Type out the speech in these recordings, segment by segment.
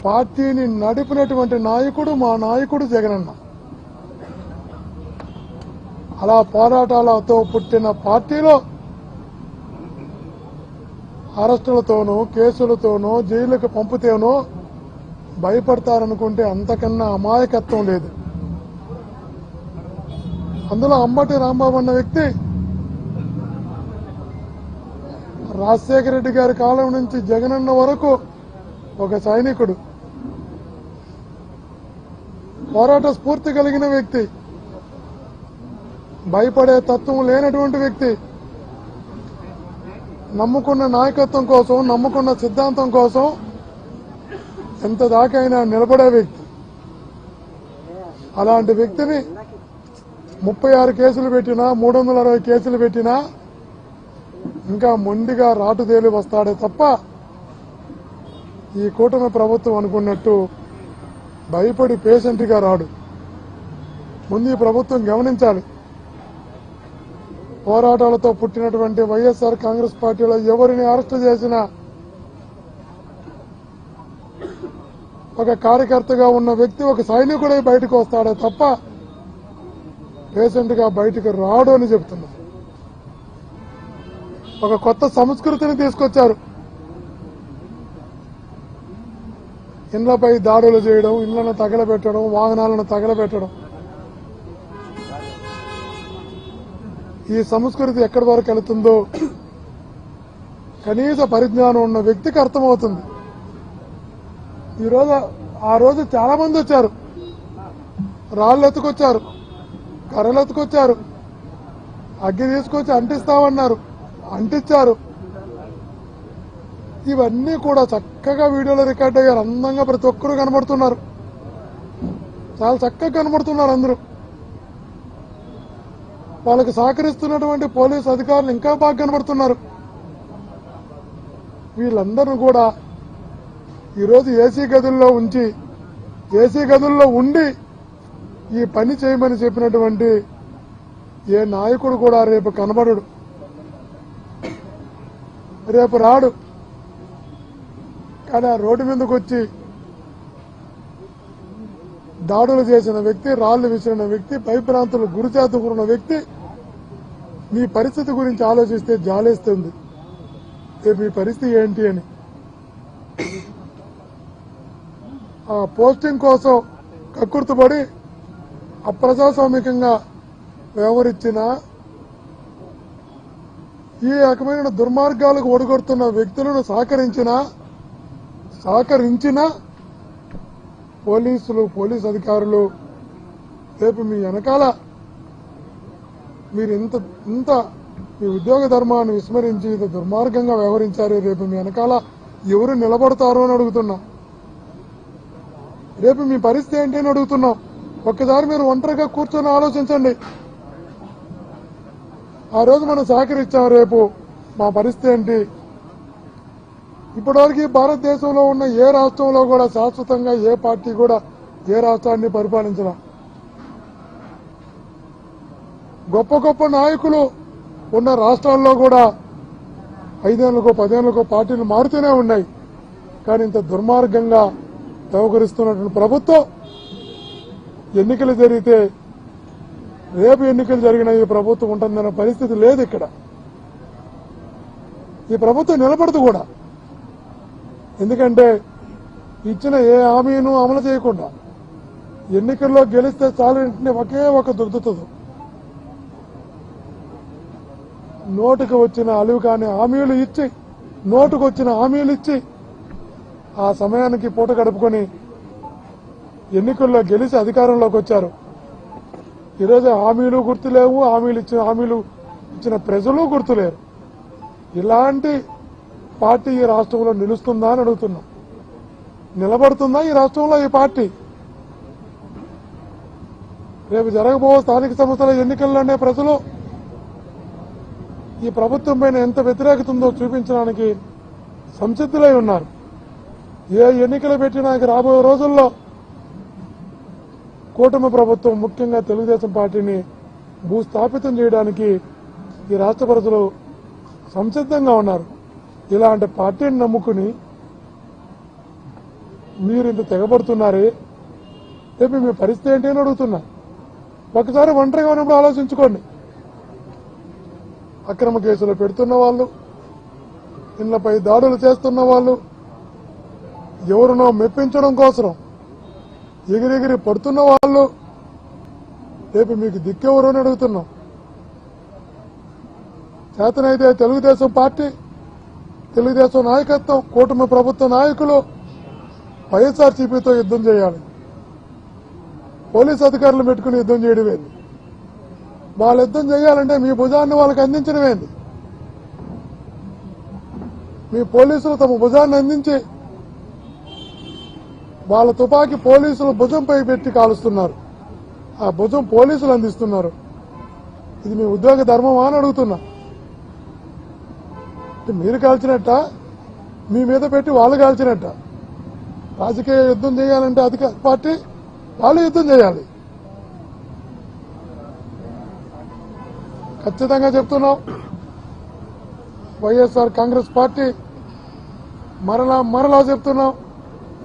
పార్టీని నడిపినటువంటి నాయకుడు మా నాయకుడు జగనన్న. అలా పోరాటాలతో పుట్టిన పార్టీలో అరెస్టులతోనూ కేసులతోనూ జైలుకు పంపితేనో భయపడతారనుకుంటే అంతకన్నా అమాయకత్వం లేదు. అందులో అంబటి రాంబాబు అన్న వ్యక్తి రాజశేఖర రెడ్డి గారి కాలం నుంచి జగనన్న వరకు ఒక సైనికుడు, పోరాట స్ఫూర్తి కలిగిన వ్యక్తి, భయపడే తత్వం లేనటువంటి వ్యక్తి, నమ్ముకున్న నాయకత్వం కోసం, నమ్ముకున్న సిద్ధాంతం కోసం ఎంత దాకైనా నిలబడే వ్యక్తి. అలాంటి వ్యక్తిని 36 కేసులు పెట్టినా 360 కేసులు పెట్టినా ఇంకా మొండిగా రాటుదేలి వస్తాడే తప్ప ఈ కూటమి ప్రభుత్వం అనుకున్నట్టు భయపడి పేషెంట్గా రాడు. ముందు ఈ ప్రభుత్వం గమనించాలి, పోరాటాలతో పుట్టినటువంటి వైఎస్ఆర్ కాంగ్రెస్ పార్టీలో ఎవరిని అరెస్టు చేసినా ఒక కార్యకర్తగా ఉన్న వ్యక్తి ఒక సైనికుడై బయటకు వస్తాడే తప్ప పేషెంట్గా బయటకు రాడు అని చెబుతున్నారు. ఒక కొత్త సంస్కృతిని తీసుకొచ్చారు. ఇండ్లపై దాడులు చేయడం, ఇండ్లను తగలబెట్టడం, వాహనాలను తగలబెట్టడం. ఈ సంస్కృతి ఎక్కడి వరకు వెళుతుందో కనీస పరిజ్ఞానం ఉన్న వ్యక్తికి అర్థమవుతుంది. ఆ రోజు చాలా మంది వచ్చారు, రాళ్ళు ఎత్తుకొచ్చారు, కర్రలు ఎత్తుకొచ్చారు, అగ్గి తీసుకొచ్చి అంటిస్తామన్నారు, అంటించారు. ఇవన్నీ కూడా చక్కగా వీడియోలో రికార్డ్ అయ్యారు. అందంగా ప్రతి ఒక్కరూ కనబడుతున్నారు, చాలా చక్కగా కనబడుతున్నారు అందరూ. వాళ్ళకి సహకరిస్తున్నటువంటి పోలీసు అధికారులు ఇంకా బాగా కనబడుతున్నారు. వీళ్ళందరూ కూడా ఈరోజు ఏసీ గదుల్లో ఉండి ఈ పని చేయమని చెప్పినటువంటి ఏ నాయకుడు కూడా రేపు కనబడడు, రేపు రాడు. కానీ ఆ రోడ్డు మీదకి వచ్చి దాడులు చేసిన వ్యక్తి, రాళ్లు విసిరిన వ్యక్తి, భయభ్రాంతులు గురిచేతుకున్న వ్యక్తి మీ పరిస్థితి గురించి ఆలోచిస్తే జాలేస్తుంది. రేపు మీ పరిస్థితి ఏంటి అని. ఆ పోస్టింగ్ కోసం కక్కుర్తుపడి అప్రజాస్వామికంగా వ్యవహరించిన ఈ రకమైన దుర్మార్గాలకు ఒడిగొడుతున్న వ్యక్తులను సహకరించిన పోలీసు అధికారులు రేపు మీ వెనకాల మీరు ఇంత మీ ఉద్యోగ ధర్మాన్ని విస్మరించి ఇంత దుర్మార్గంగా వ్యవహరించారు. రేపు మీ వెనకాల ఎవరు నిలబడతారో అని అడుగుతున్నాం. రేపు మీ పరిస్థితి ఏంటి అని అడుగుతున్నాం. ఒక్కసారి మీరు ఒంటరిగా కూర్చొని ఆలోచించండి. ఆ రోజు మనం సహకరించాం, రేపు మా పరిస్థితి ఏంటి? ఇప్పటివరకు భారతదేశంలో ఉన్న ఏ రాష్ట్రంలో కూడా శాశ్వతంగా ఏ పార్టీ కూడా ఏ రాష్ట్రాన్ని పరిపాలించరా. గొప్ప గొప్ప నాయకులు ఉన్న రాష్ట్రాల్లో కూడా 5 ఏళ్లకో 10 ఏళ్లకో పార్టీలు మారుతూనే ఉన్నాయి. కానీ ఇంత దుర్మార్గంగా వ్యవహరిస్తున్నటువంటి ప్రభుత్వం ఎన్నికలు జరిగితే రేపు ఎన్నికలు జరిగిన ఈ ప్రభుత్వం ఉంటుందన్న పరిస్థితి లేదు. ఇక్కడ ఈ ప్రభుత్వం నిలబడదు కూడా. ఎందుకంటే ఇచ్చిన ఏ హామీను అమలు చేయకుండా ఎన్నికల్లో గెలిస్తే చాలు ఒకే ఒక దుగ్ధతదు నోటుకు వచ్చిన అలువు కాని హామీలు ఇచ్చి, నోటుకు వచ్చిన హామీలు ఇచ్చి ఆ సమయానికి పూట గడుపుకొని ఎన్నికల్లో గెలిచి అధికారంలోకి వచ్చారు. ఈరోజు హామీలు గుర్తులేవు, హామీలు ఇచ్చిన ప్రజలు గుర్తులేరు. ఇలాంటి పార్టీ ఈ రాష్ట్రంలో నిలుస్తుందా అని అడుగుతున్నాం. నిలబడుతుందా ఈ రాష్ట్రంలో ఈ పార్టీ? రేపు జరగబో స్థానిక సంస్థల ఎన్నికల్లోనే ప్రజలు ఈ ప్రభుత్వం పైన ఎంత వ్యతిరేకత ఉందో చూపించడానికి సంసిద్ధులై ఉన్నారు. ఏ ఎన్నికలు పెట్టినా రాబోయే రోజుల్లో కూటమి ప్రభుత్వం ముఖ్యంగా తెలుగుదేశం పార్టీని భూస్థాపితం చేయడానికి ఈ రాష్ట్ర ప్రజలు సంసిద్ధంగా ఉన్నారు. ఇలాంటి పార్టీని నమ్ముకుని మీరు ఇంత తెగబడుతున్నారే, రేపు మీ పరిస్థితి ఏంటి అని అడుగుతున్నా. ఒకసారి ఒంటరిగా ఉన్నప్పుడు ఆలోచించుకోండి. అక్రమ కేసులు పెడుతున్న వాళ్ళు, ఇళ్లపై దాడులు చేస్తున్న వాళ్ళు, ఎవరినో మెప్పించడం కోసం ఎగిరెగిరి పడుతున్న వాళ్ళు, రేపు మీకు దిక్కెవరు అని అడుగుతున్నాం. చేతనైతే తెలుగుదేశం పార్టీ, తెలుగుదేశం నాయకత్వం, కూటమి ప్రభుత్వ నాయకులు వైఎస్ఆర్సీపీతో యుద్ధం చేయాలి. పోలీసు అధికారులు పెట్టుకుని యుద్ధం చేయడమేంది? వాళ్ళు యుద్ధం చేయాలంటే మీ భుజాన్ని వాళ్ళకి అందించడమేంది? మీ పోలీసులు తమ భుజాన్ని అందించి వాళ్ళ తుపాకీ పోలీసులు భుజంపై పెట్టి కాలుస్తున్నారు. ఆ భుజం పోలీసులు అందిస్తున్నారు. ఇది మీ ఉద్యోగ ధర్మమా అని అడుగుతున్నా. మీరు కాల్చినట్ట, మీ మీద పెట్టి వాళ్ళు కాల్చినట్ట. రాజకీయ యుద్ధం చేయాలంటే అధికార పార్టీ వాళ్ళు యుద్ధం చేయాలి. ఖచ్చితంగా చెప్తున్నాం, వైఎస్ఆర్ కాంగ్రెస్ పార్టీ మరలా చెప్తున్నాం,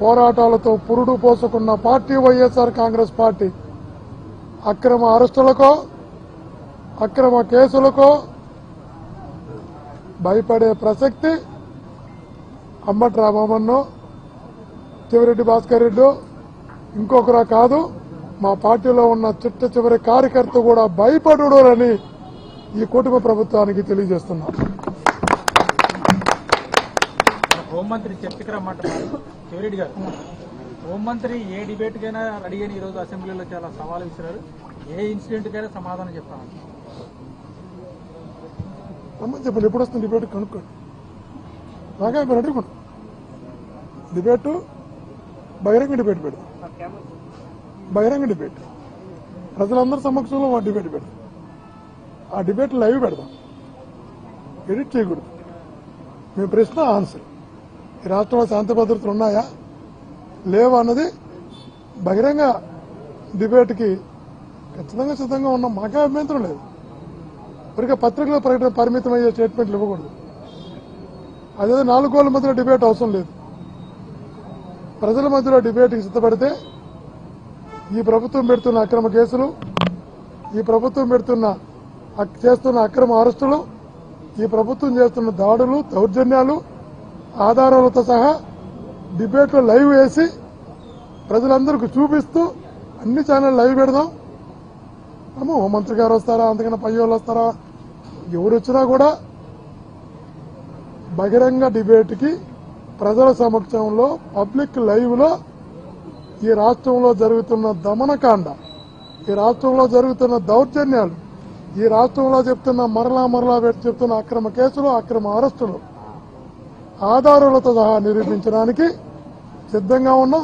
పోరాటాలతో పురుడు పోసుకున్న పార్టీ వైఎస్ఆర్ కాంగ్రెస్ పార్టీ. అక్రమ అరెస్టులకో, అక్రమ కేసులకో భయపడే ప్రసక్తి అంబటి రామమన్నో, చివరెడ్డి భాస్కర్ రెడ్డి ఇంకొకరా కాదు. మా పార్టీలో ఉన్న చిట్ట చివరి కార్యకర్త కూడా భయపడుడని ఈ కూటమి ప్రభుత్వానికి తెలియజేస్తున్నాం. హోంమంత్రి చర్చకు రమ్మంటున్నారు చివరెడ్డి గారు. హోంమంత్రి ఏ డిబేట్ కైనా రెడీ అని ఈరోజు అసెంబ్లీలో చాలా సవాలు విసిరారు. ఏ ఇన్సిడెంట్ కైనా సమాధానం చెప్తాను. చెప్పండి, ఎప్పుడు వస్తుంది డిబేట్ కనుక్కోండి. నాకే మీరు అడుగుకోండి. డిబేట్ బహిరంగ డిబేట్ పెడతాం. బహిరంగ డిబేట్ ప్రజలందరి సమక్షంలో మా డిబేట్ పెడతాం. ఆ డిబేట్ లైవ్ పెడదాం, ఎడిట్ చేయకూడదు. మీ ప్రశ్న ఆన్సర్. ఈ రాష్ట్రంలో శాంతి భద్రతలు ఉన్నాయా లేవా అన్నది బహిరంగ డిబేట్కి ఖచ్చితంగా సిద్ధంగా ఉన్నాం. మాకే అభ్యంతరం లేదు. ఇప్పటికే పత్రికలో ప్రకటన పరిమితమయ్యే స్టేట్మెంట్లు ఇవ్వకూడదు. అదే 4 గోళ్ల మధ్యలో డిబేట్ అవసరం లేదు. ప్రజల మధ్యలో డిబేట్కి సిద్ధపడితే ఈ ప్రభుత్వం పెడుతున్న అక్రమ కేసులు, ఈ ప్రభుత్వం చేస్తున్న అక్రమ అరెస్టులు, ఈ ప్రభుత్వం చేస్తున్న దాడులు, దౌర్జన్యాలు ఆధారాలతో సహా డిబేట్లో లైవ్ వేసి ప్రజలందరికీ చూపిస్తూ అన్ని ఛానల్ లైవ్ పెడదాం. హోంమంత్రి గారు వస్తారా, అంతకన్నా పై వాళ్ళు వస్తారా, ఎవరు వచ్చినా కూడా బహిరంగ డిబేట్కి ప్రజల సమక్షంలో పబ్లిక్ లైవ్ లో ఈ రాష్ట్రంలో జరుగుతున్న దమనకాండ, ఈ రాష్ట్రంలో జరుగుతున్న దౌర్జన్యాలు, ఈ రాష్ట్రంలో మరలా చెప్తున్న అక్రమ కేసులు, అక్రమ అరెస్టులు ఆధారాలతో సహా నిరూపించడానికి సిద్ధంగా ఉన్నాం.